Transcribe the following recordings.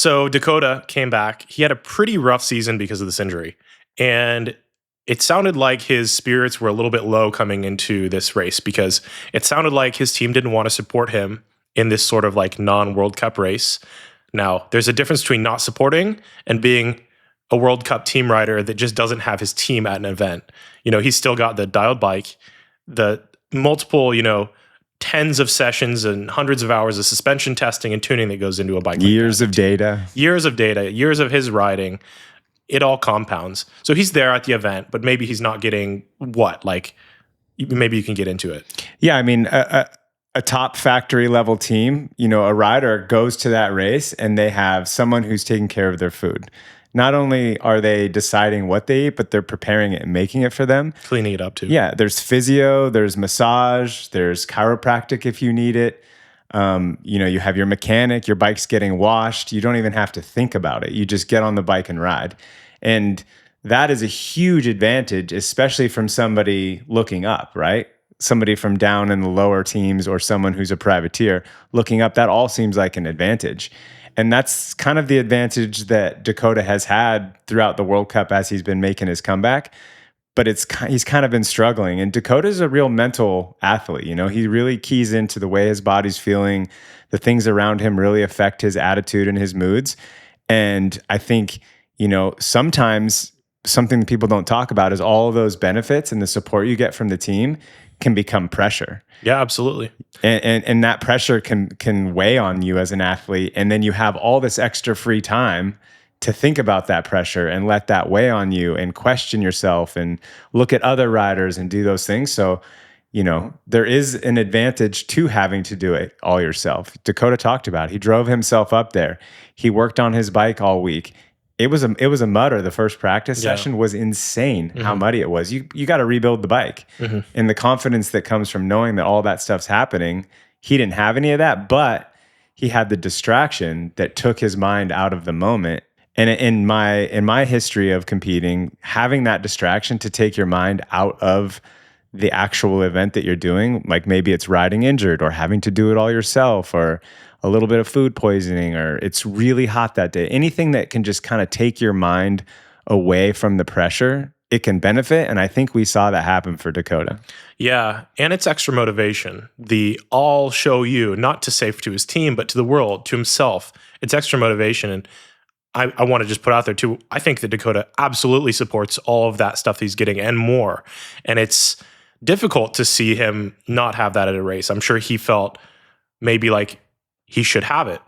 So Dakotah came back. He had a pretty rough season because of this injury. And it sounded like his spirits were a little bit low coming into this race because it sounded like his team didn't want to support him in this sort of like non-World Cup race. Now, there's a difference between not supporting and being a World Cup team rider that just doesn't have his team at an event. He's still got the dialed bike, the multiple, tens of sessions and hundreds of hours of suspension testing and tuning that goes into a bike. Years of data, years of his riding. It all compounds. So he's there at the event, but maybe he's not getting maybe you can get into it. Yeah, I mean, a top factory level team, a rider goes to that race and they have someone who's taking care of their food. Not only are they deciding what they eat, but they're preparing it and making it for them. Cleaning it up too. Yeah, there's physio, there's massage, there's chiropractic if you need it. You have your mechanic, your bike's getting washed. You don't even have to think about it. You just get on the bike and ride. And that is a huge advantage, especially from somebody looking up, right? Somebody from down in the lower teams or someone who's a privateer looking up, that all seems like an advantage. And that's kind of the advantage that Dakotah has had throughout the World Cup as he's been making his comeback. But he's kind of been struggling. And Dakotah's a real mental athlete. He really keys into the way his body's feeling. The things around him really affect his attitude and his moods. And I think, sometimes something that people don't talk about is all of those benefits and the support you get from the team can become pressure. Yeah, absolutely. And that pressure can weigh on you as an athlete. And then you have all this extra free time to think about that pressure and let that weigh on you and question yourself and look at other riders and do those things. So, there is an advantage to having to do it all yourself. Dakotah talked about it. He drove himself up there. He worked on his bike all week. It was a mudder. The first practice session was insane how muddy it was. You got to rebuild the bike. And the confidence that comes from knowing that all that stuff's happening, he didn't have any of that, but he had the distraction that took his mind out of the moment. And in my history of competing, having that distraction to take your mind out of the actual event that you're doing, like maybe it's riding injured or having to do it all yourself or a little bit of food poisoning or it's really hot that day, anything that can just kind of take your mind away from the pressure, it can benefit. And I think we saw that happen for Dakotah. Yeah, and it's extra motivation. I'll show you, not to say to his team, but to the world, to himself. It's extra motivation. And I want to just put out there too, I think that Dakotah absolutely supports all of that stuff he's getting and more. And it's difficult to see him not have that at a race. I'm sure he felt maybe like he should have it.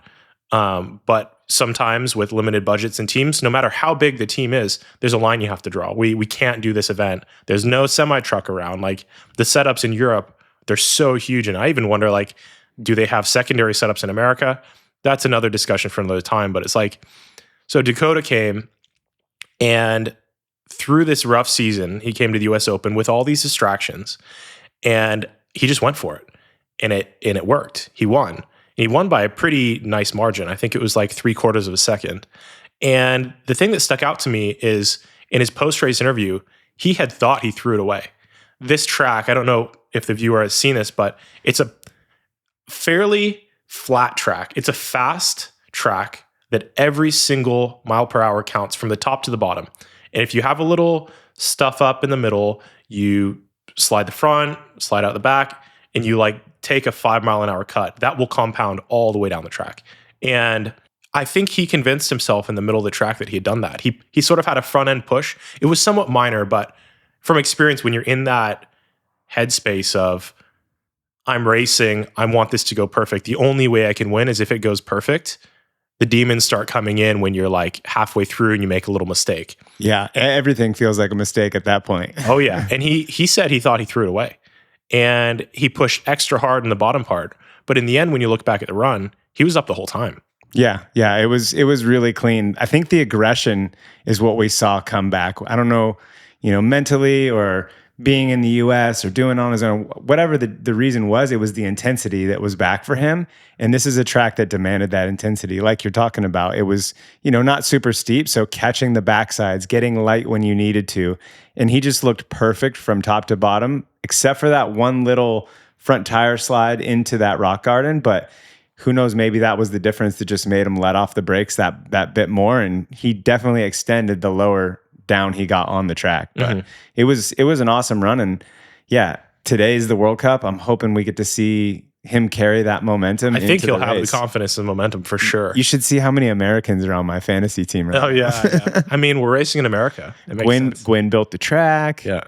But sometimes with limited budgets and teams, no matter how big the team is, there's a line you have to draw. We can't do this event. There's no semi-truck around. Like the setups in Europe, they're so huge. And I even wonder, like, do they have secondary setups in America? That's another discussion for another time. But it's like, so Dakotah came and through this rough season, he came to the US Open with all these distractions and he just went for it. And it worked. He won. He won by a pretty nice margin. I think it was like 3/4 of a second. And the thing that stuck out to me is in his post-race interview, he had thought he threw it away. This track, I don't know if the viewer has seen this, but it's a fairly flat track. It's a fast track that every single mile per hour counts from the top to the bottom. And if you have a little stuff up in the middle, you slide the front, slide out the back, and you like take a 5 mile an hour cut, that will compound all the way down the track. And I think he convinced himself in the middle of the track that he had done that. He sort of had a front end push. It was somewhat minor, but from experience, when you're in that headspace of, I'm racing, I want this to go perfect, the only way I can win is if it goes perfect. The demons start coming in when you're like halfway through and you make a little mistake. Yeah, everything feels like a mistake at that point. Oh yeah, and he said he thought he threw it away. And he pushed extra hard in the bottom part. But in the end, when you look back at the run, he was up the whole time. Yeah, it was really clean. I think the aggression is what we saw come back. I don't know, mentally or being in the US or doing on his own, whatever the reason was, it was the intensity that was back for him. And this is a track that demanded that intensity, like you're talking about. It was, not super steep, so catching the backsides, getting light when you needed to. And he just looked perfect from top to bottom, except for that one little front tire slide into that rock garden. But who knows, maybe that was the difference that just made him let off the brakes that bit more. And he definitely extended the lower down he got on the track. But it was an awesome run. And yeah, today's the World Cup. I'm hoping we get to see him carry that momentum. I think he'll have the confidence and momentum for sure. You should see how many Americans are on my fantasy team right now. Oh, yeah. I mean, we're racing in America. It makes sense. Gwyn built the track. Yeah.